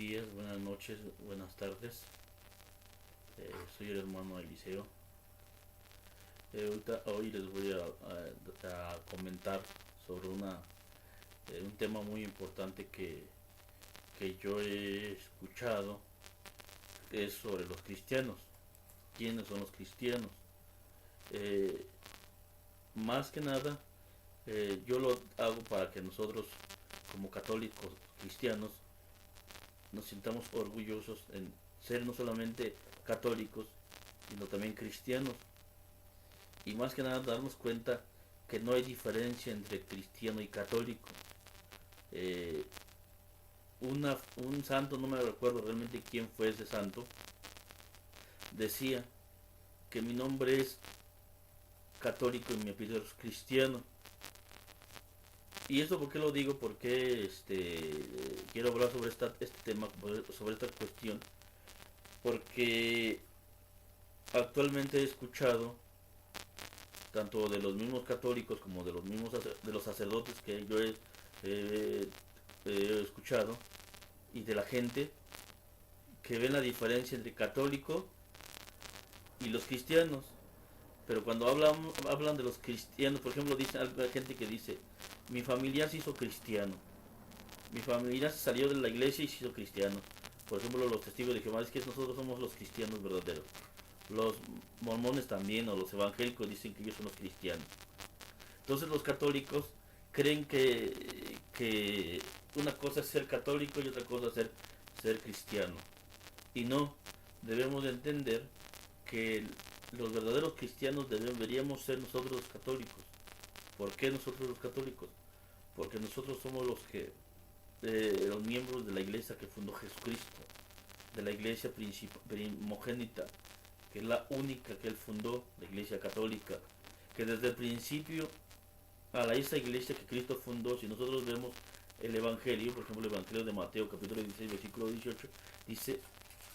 días, buenas noches, buenas tardes. Soy el hermano Eliseo. Hoy les voy a comentar sobre un tema muy importante que yo he escuchado. Es sobre los cristianos. ¿Quiénes son los cristianos? Eh, Más que nada, yo lo hago para que nosotros, como católicos cristianos, nos sintamos orgullosos en ser no solamente católicos, sino también cristianos. Y más que nada darnos cuenta que no hay diferencia entre cristiano y católico. Eh, un santo, no me recuerdo realmente quién fue ese santo, decía que mi nombre es católico y mi apellido es cristiano. Y eso por qué lo digo, porque quiero hablar sobre este tema, sobre esta cuestión, porque actualmente he escuchado tanto de los mismos católicos como de de los sacerdotes que yo he escuchado, y de la gente que ven la diferencia entre católico y los cristianos. Pero cuando hablan de los cristianos, por ejemplo, dicen hay gente que dice, mi familiar se hizo cristiano, mi familiar se salió de la iglesia y se hizo cristiano. Por ejemplo, los testigos de Jehová es que nosotros somos los cristianos verdaderos. Los mormones también, o los evangélicos, dicen que ellos son los cristianos. Entonces los católicos creen que una cosa es ser católico y otra cosa es ser cristiano. Y no, debemos de entender que los verdaderos cristianos deberíamos ser nosotros los católicos. ¿Por qué nosotros los católicos? Porque nosotros somos los miembros de la iglesia que fundó Jesucristo, de la iglesia primogénita, que es la única que él fundó, la iglesia católica, que desde el principio esa iglesia que Cristo fundó, si nosotros vemos el Evangelio, por ejemplo el Evangelio de Mateo capítulo 16 versículo 18, dice,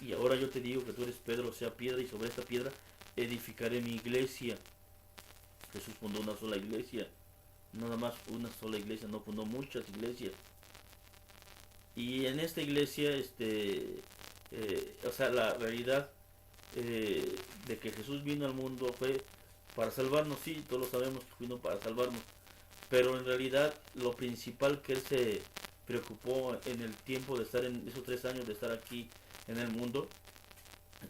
y ahora yo te digo que tú eres Pedro, sea piedra, y sobre esta piedra edificaré mi iglesia. Jesús fundó una sola iglesia, nada más una sola iglesia, no fundó muchas iglesias. Y en esta iglesia, o sea, la realidad de que Jesús vino al mundo fue para salvarnos, sí, todos lo sabemos que vino para salvarnos, pero en realidad lo principal que él se preocupó en el tiempo de estar en esos 3 años de estar aquí en el mundo,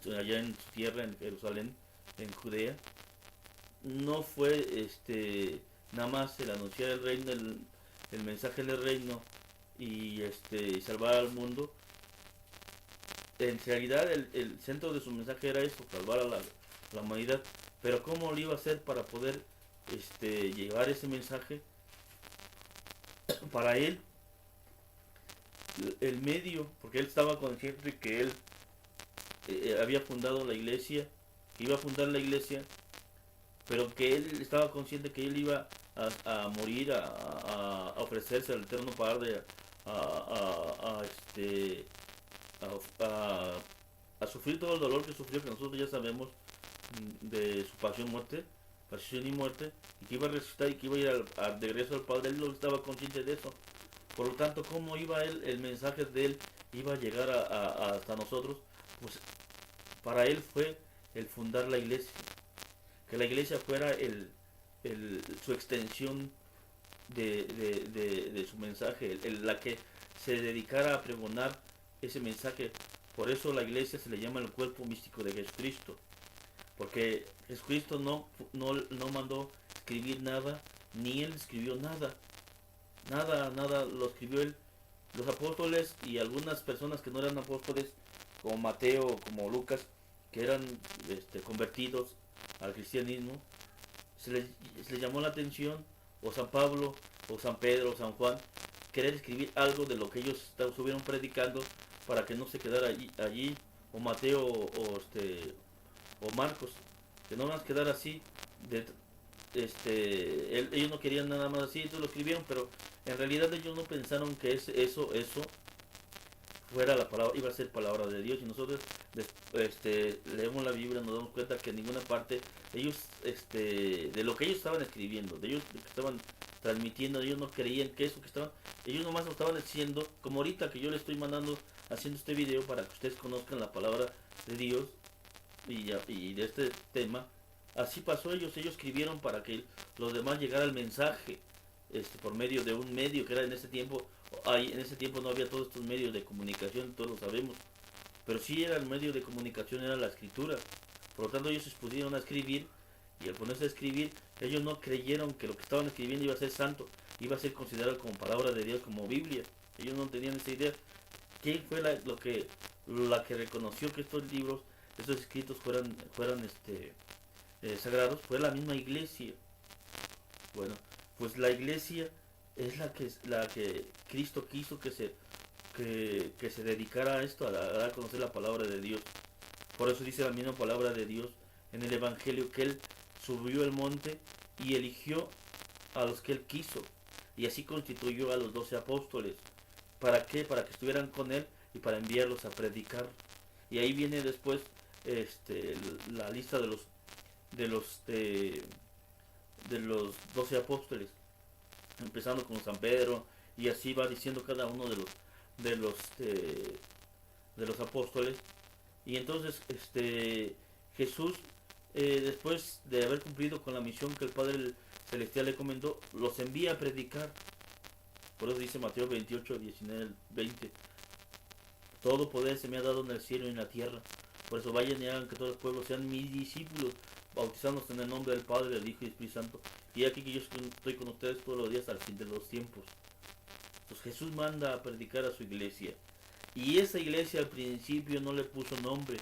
allá en su tierra, en Jerusalén, en Judea, no fue nada más el anunciar el reino, el mensaje del reino y salvar al mundo. En realidad el centro de su mensaje era eso, salvar a la humanidad. Pero ¿cómo lo iba a hacer para poder llevar ese mensaje? Para él, el medio, porque él estaba consciente que él había fundado la iglesia, que iba a fundar la iglesia, pero que él estaba consciente que él iba a morir, a ofrecerse al eterno Padre, a, a, a, este, a sufrir todo el dolor que sufrió, que nosotros ya sabemos de su pasión y muerte, y que iba a resucitar y que iba a ir al regreso al Padre. Él no estaba consciente de eso. Por lo tanto, ¿cómo iba él, el mensaje de él iba a llegar hasta nosotros? Pues para él fue el fundar la iglesia, que la iglesia fuera su extensión de su mensaje, la que se dedicara a pregonar ese mensaje. Por eso la iglesia se le llama el cuerpo místico de Jesucristo, porque Jesucristo no mandó escribir nada, ni él escribió nada, nada lo escribió él. Los apóstoles y algunas personas que no eran apóstoles, como Mateo, como Lucas, que eran convertidos al cristianismo, se les, se les llamó la atención, o San Pablo, o San Pedro, o San Juan, querer escribir algo de lo que ellos estuvieron predicando para que no se quedara allí, o Mateo, o Marcos, que no van a quedar así. De, ellos no querían nada más así, entonces lo escribieron, pero en realidad ellos no pensaron que eso fuera la palabra, iba a ser palabra de Dios. Y nosotros leemos la Biblia, nos damos cuenta que en ninguna parte ellos, de lo que ellos estaban escribiendo, de ellos que estaban transmitiendo, ellos no creían que eso que estaban, ellos nomás lo estaban haciendo, como ahorita que yo les estoy mandando, haciendo este video para que ustedes conozcan la palabra de Dios y de este tema. Así pasó, ellos escribieron para que los demás llegara el mensaje, por medio de un medio que era en ese tiempo. En ese tiempo no había todos estos medios de comunicación, todos lo sabemos, pero sí era el medio de comunicación, era la escritura. Por lo tanto ellos se pusieron a escribir, y al ponerse a escribir, ellos no creyeron que lo que estaban escribiendo iba a ser santo, iba a ser considerado como palabra de Dios, como Biblia. Ellos no tenían esa idea. ¿Quién fue la que reconoció que estos libros, estos escritos fueran sagrados? Fue la misma iglesia. Bueno, pues la iglesia es la que Cristo quiso que se dedicara a esto, a dar a conocer la palabra de Dios. Por eso dice la misma palabra de Dios en el Evangelio, que Él subió el monte y eligió a los que Él quiso, y así constituyó a los 12 apóstoles. ¿Para qué? Para que estuvieran con Él y para enviarlos a predicar. Y ahí viene después la lista de los 12 apóstoles, empezando con San Pedro, y así va diciendo cada uno de los de los apóstoles. Y entonces Jesús, después de haber cumplido con la misión que el Padre Celestial le encomendó, los envía a predicar. Por eso dice Mateo 28, 19, 20: todo poder se me ha dado en el cielo y en la tierra. Por eso vayan y hagan que todos los pueblos sean mis discípulos, bautizándose en el nombre del Padre, del Hijo y del Espíritu Santo. Y aquí que yo estoy con ustedes todos los días al fin de los tiempos. Entonces Jesús manda a predicar a su iglesia. Y esa iglesia al principio no le puso nombre.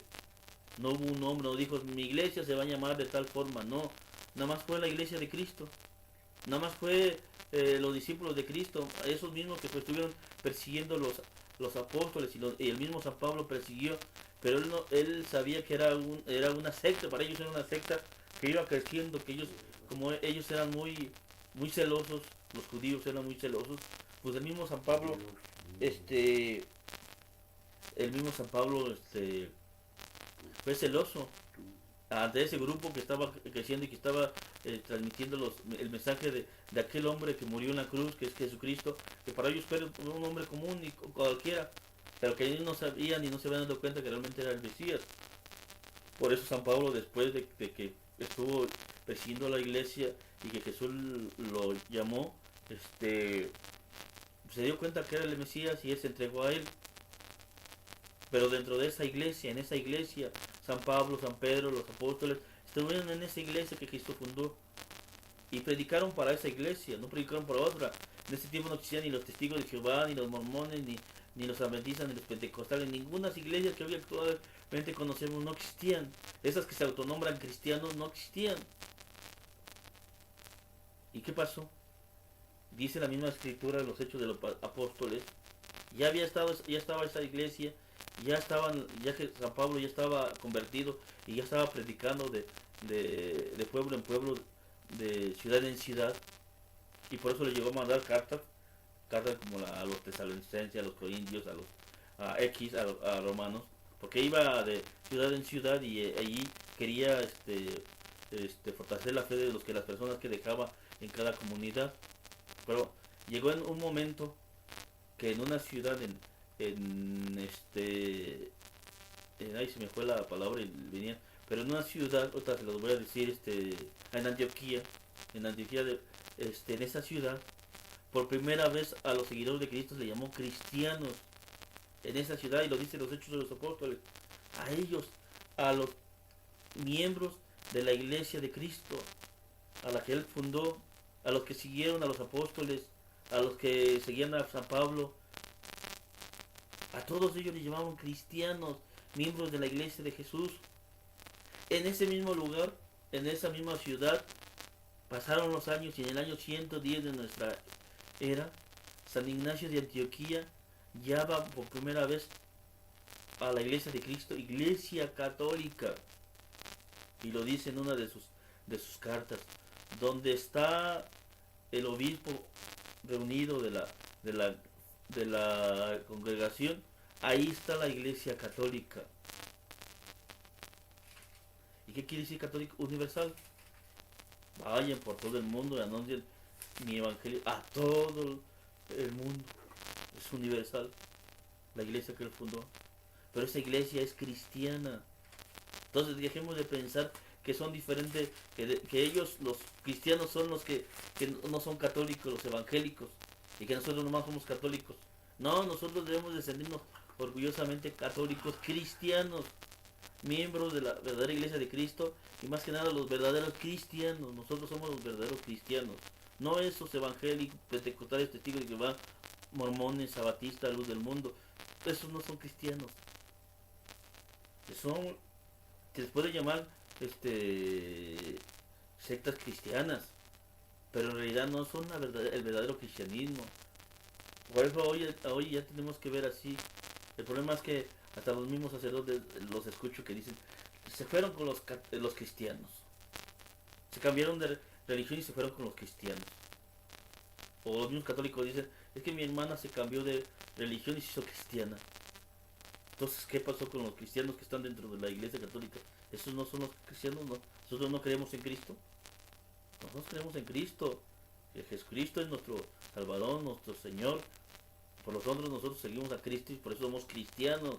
No hubo un nombre, no dijo mi iglesia se va a llamar de tal forma. No, nada más fue la iglesia de Cristo. Nada más fue los discípulos de Cristo, esos mismos que estuvieron persiguiendo los apóstoles, y el mismo San Pablo persiguió. Pero él sabía que era una secta. Para ellos era una secta que iba creciendo, que como ellos eran muy celosos, los judíos eran muy celosos. Pues el mismo San Pablo, fue celoso ante ese grupo que estaba creciendo y que estaba transmitiendo el mensaje de aquel hombre que murió en la cruz, que es Jesucristo, que para ellos fue un hombre común y cualquiera, pero que ellos no sabían y no se habían dado cuenta que realmente era el Mesías. Por eso San Pablo, después de que estuvo persiguiendo a la iglesia y que Jesús lo llamó, se dio cuenta que era el Mesías y él se entregó a él. Pero dentro de esa iglesia, en esa iglesia, San Pablo, San Pedro, los apóstoles, estuvieron en esa iglesia que Cristo fundó. Y predicaron para esa iglesia, no predicaron para otra. En ese tiempo no existían ni los testigos de Jehová, ni los mormones, ni los adventistas, ni los pentecostales. Ninguna iglesias que hoy actualmente conocemos no existían. Esas que se autonombran cristianos no existían. ¿Y qué pasó? Dice la misma escritura de los Hechos de los Apóstoles. Ya estaba esa iglesia. Ya que San Pablo ya estaba convertido y ya estaba predicando de pueblo en pueblo, de ciudad en ciudad, y por eso le llegó a mandar cartas como a los tesalonicenses, a los corintios, a romanos, porque iba de ciudad en ciudad y allí quería fortalecer la fe de las personas que dejaba en cada comunidad. Pero llegó en un momento que en una ciudad ahí se me fue la palabra y venía, pero en una ciudad, otra se los voy a decir, en Antioquía, en esa ciudad, por primera vez a los seguidores de Cristo se le llamó cristianos en esa ciudad, y lo dicen los Hechos de los Apóstoles. A ellos, a los miembros de la iglesia de Cristo, a la que él fundó, a los que siguieron a los apóstoles, a los que seguían a San Pablo, a todos ellos les llamaban cristianos, miembros de la iglesia de Jesús. En ese mismo lugar, en esa misma ciudad, pasaron los años y en el año 110 de nuestra era, San Ignacio de Antioquía llama por primera vez a la iglesia de Cristo, iglesia católica. Y lo dice en una de sus cartas, donde está el obispo reunido de la congregación, ahí está la iglesia católica. ¿Y qué quiere decir católico? Universal. Vayan por todo el mundo y anuncien mi evangelio a todo el mundo. Es universal, la iglesia que él fundó. Pero esa iglesia es cristiana. Entonces dejemos de pensar que son diferentes, que ellos, los cristianos, son los que no son católicos, los evangélicos, y que nosotros nomás somos católicos. No, nosotros debemos de sentirnos orgullosamente católicos, cristianos, miembros de la verdadera iglesia de Cristo, y más que nada los verdaderos cristianos. Nosotros somos los verdaderos cristianos. No esos evangélicos, pentecostales, testigos de Jehová, mormones, sabatistas, luz del mundo. Esos no son cristianos. Son, se les puede llamar sectas cristianas, pero en realidad no son el verdadero cristianismo. Por eso hoy ya tenemos que ver así. El problema es que hasta los mismos sacerdotes los escucho que dicen, se fueron con los cristianos. Se cambiaron de religión y se fueron con los cristianos. O los mismos católicos dicen, es que mi hermana se cambió de religión y se hizo cristiana. Entonces, ¿qué pasó con los cristianos que están dentro de la iglesia católica? ¿Esos no son los cristianos? ¿No? ¿Nosotros no creemos en Cristo? Nosotros creemos en Cristo. Que Jesucristo es nuestro Salvador, nuestro Señor. Por nosotros seguimos a Cristo y por eso somos cristianos.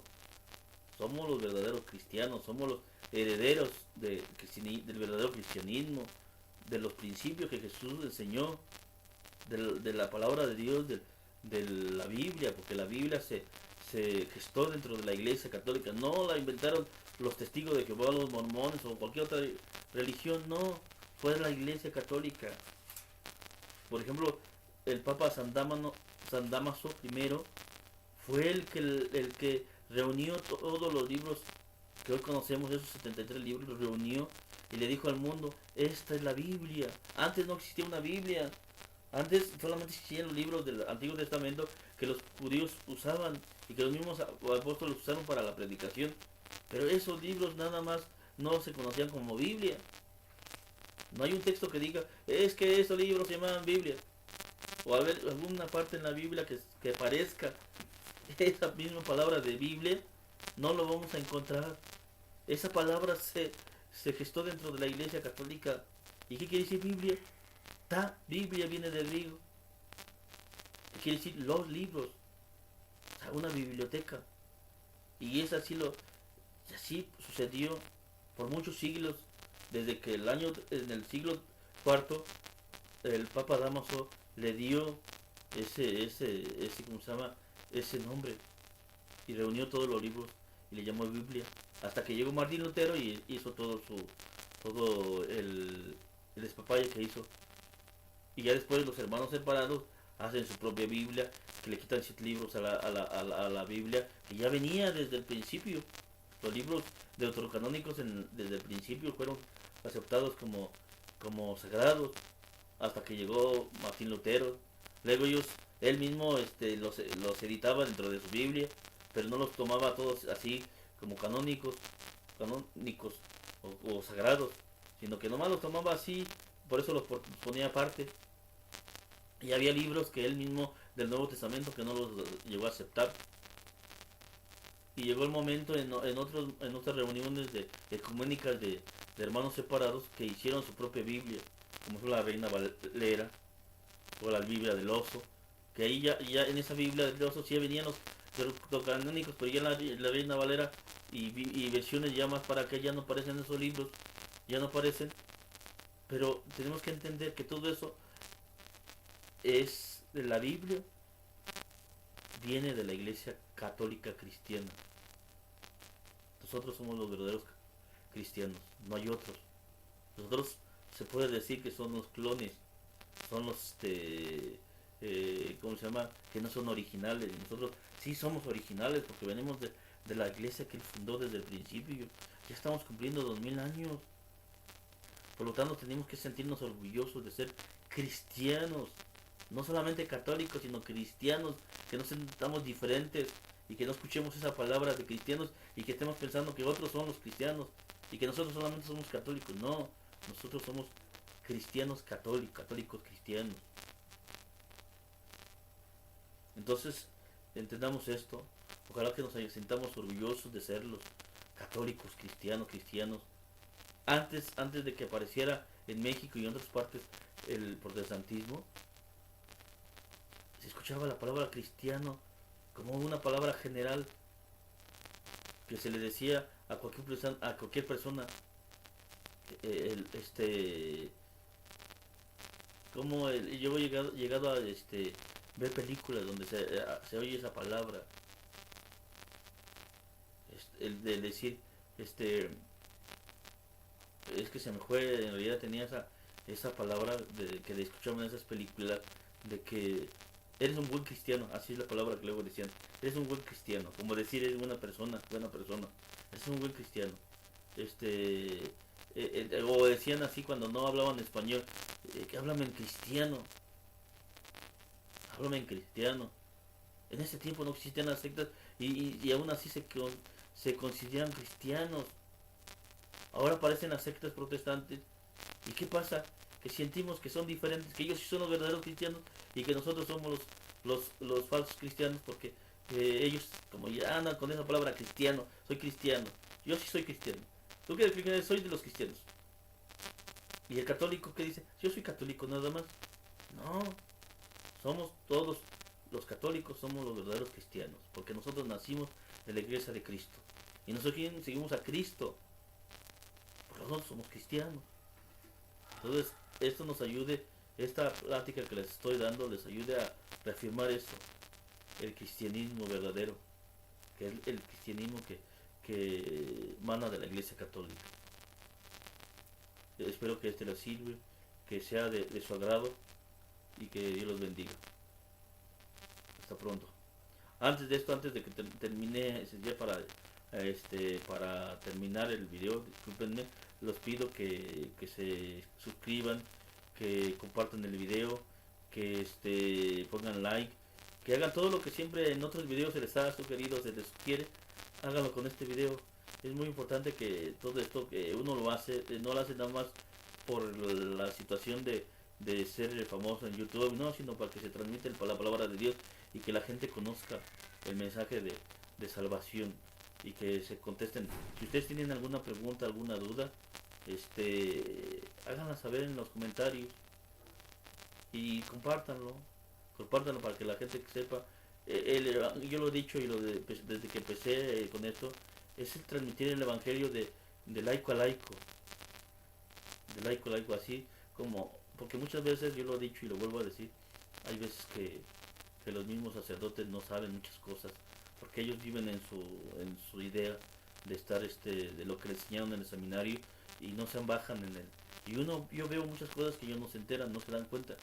Somos los verdaderos cristianos, somos los herederos del verdadero cristianismo, de los principios que Jesús enseñó, de la palabra de Dios, de la Biblia, porque la Biblia se gestó dentro de la iglesia católica. No la inventaron los testigos de Jehová, los mormones o cualquier otra religión, no. Fue la iglesia católica. Por ejemplo, el Papa San Damaso I fue el que reunió todos los libros que hoy conocemos, esos 73 libros, los reunió y le dijo al mundo, esta es la Biblia. Antes no existía una Biblia. Antes solamente existían los libros del Antiguo Testamento que los judíos usaban y que los mismos apóstoles usaron para la predicación. Pero esos libros nada más no se conocían como Biblia. No hay un texto que diga, es que esos libros se llaman Biblia. O alguna parte en la Biblia que parezca esa misma palabra de Biblia, no lo vamos a encontrar. Esa palabra se gestó dentro de la iglesia católica. ¿Y qué quiere decir Biblia? Biblia viene del griego. ¿Qué quiere decir? Los libros. O sea, una biblioteca. Y así sucedió por muchos siglos, desde que en el siglo IV, el Papa Damaso le dio ¿cómo se llama? Ese nombre. Y reunió todos los libros y le llamó Biblia. Hasta que llegó Martín Lutero y hizo todo el despapalle que hizo. Y ya después los hermanos separados hacen su propia Biblia, que le quitan 7 libros a la Biblia, que ya venía desde el principio. Los libros deuterocanónicos desde el principio fueron aceptados como sagrados, hasta que llegó Martín Lutero. Luego él mismo los editaba dentro de su Biblia, pero no los tomaba todos así como canónicos o sagrados, sino que nomás los tomaba así, por eso los ponía aparte. Y había libros que él mismo del Nuevo Testamento que no los llegó a aceptar. Y llegó el momento en otras reuniones ecuménicas de hermanos separados que hicieron su propia Biblia, como fue la Reina Valera o la Biblia del Oso, que ahí ya en esa Biblia del Oso sí venían los canónicos, pero ya la Reina Valera y versiones ya más para acá ya no aparecen esos libros, ya no aparecen. Pero tenemos que entender que todo eso es de la Biblia, viene de la iglesia católica cristiana. Nosotros somos los verdaderos cristianos, no hay otros. Nosotros se puede decir que son los clones, son los ¿cómo se llama? Que no son originales. Nosotros sí somos originales porque venimos de la iglesia que él fundó desde el principio. Ya estamos cumpliendo 2000 años. Por lo tanto tenemos que sentirnos orgullosos de ser cristianos. No solamente católicos, sino cristianos, que no sintamos diferentes y que no escuchemos esa palabra de cristianos y que estemos pensando que otros son los cristianos y que nosotros solamente somos católicos. No, nosotros somos cristianos católicos cristianos. Entonces, entendamos esto. Ojalá que nos sintamos orgullosos de ser los católicos cristianos. Antes de que apareciera en México y en otras partes el protestantismo, escuchaba la palabra cristiano como una palabra general que se le decía a cualquier persona. Yo he llegado a ver películas donde se oye esa palabra, el de decir, este, es que se me fue, en realidad tenía esa palabra que escuchamos en esas películas, de que eres un buen cristiano, así es la palabra que luego decían, eres un buen cristiano, como decir eres buena persona, eres un buen cristiano, o decían así cuando no hablaban español, que háblame en cristiano. En ese tiempo no existían las sectas y aún así se consideran cristianos. Ahora aparecen las sectas protestantes. ¿Y qué pasa? Que sentimos que son diferentes, que ellos sí son los verdaderos cristianos y que nosotros somos los falsos cristianos porque ellos, como ya andan con esa palabra cristiano, soy cristiano. Yo sí soy cristiano. ¿Tú qué eres? Soy de los cristianos. ¿Y el católico qué dice? Yo soy católico nada más. No, somos todos los católicos, somos los verdaderos cristianos, porque nosotros nacimos en la iglesia de Cristo. Y nosotros seguimos a Cristo, por lo tanto somos cristianos. Entonces, esto nos ayude, esta plática que les estoy dando, les ayude a reafirmar eso, el cristianismo verdadero, que es el cristianismo que mana de la iglesia católica. Espero que este les sirva, que sea de su agrado y que Dios los bendiga. Hasta pronto. Antes de que termine, ya para terminar el video, discúlpenme, los pido que se suscriban, que compartan el video, que pongan like, que hagan todo lo que siempre en otros videos se les ha sugerido, se les sugiere, háganlo con este video. Es muy importante que todo esto que uno lo hace, no lo hace nada más por la situación de ser famoso en YouTube, no, sino para que se transmita la palabra de Dios y que la gente conozca el mensaje de salvación y que se contesten. Si ustedes tienen alguna pregunta, alguna duda, háganla saber en los comentarios y compártanlo para que la gente sepa. Yo lo he dicho desde que empecé con esto, es el transmitir el evangelio de laico a laico, así como, porque muchas veces yo lo he dicho y lo vuelvo a decir, hay veces que los mismos sacerdotes no saben muchas cosas, porque ellos viven en su idea de estar de lo que les enseñaron en el seminario y no se bajan en él. Y yo veo muchas cosas que ellos no se enteran, no se dan cuenta.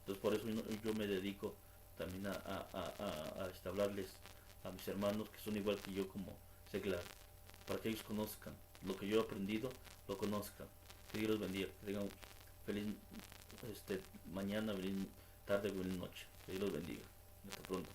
Entonces por eso yo me dedico también a hablarles a mis hermanos que son igual que yo como seglar, para que ellos conozcan lo que yo he aprendido, lo conozcan. Que Dios los bendiga, que tengan feliz mañana, feliz tarde, feliz noche. Que Dios los bendiga. Hasta pronto.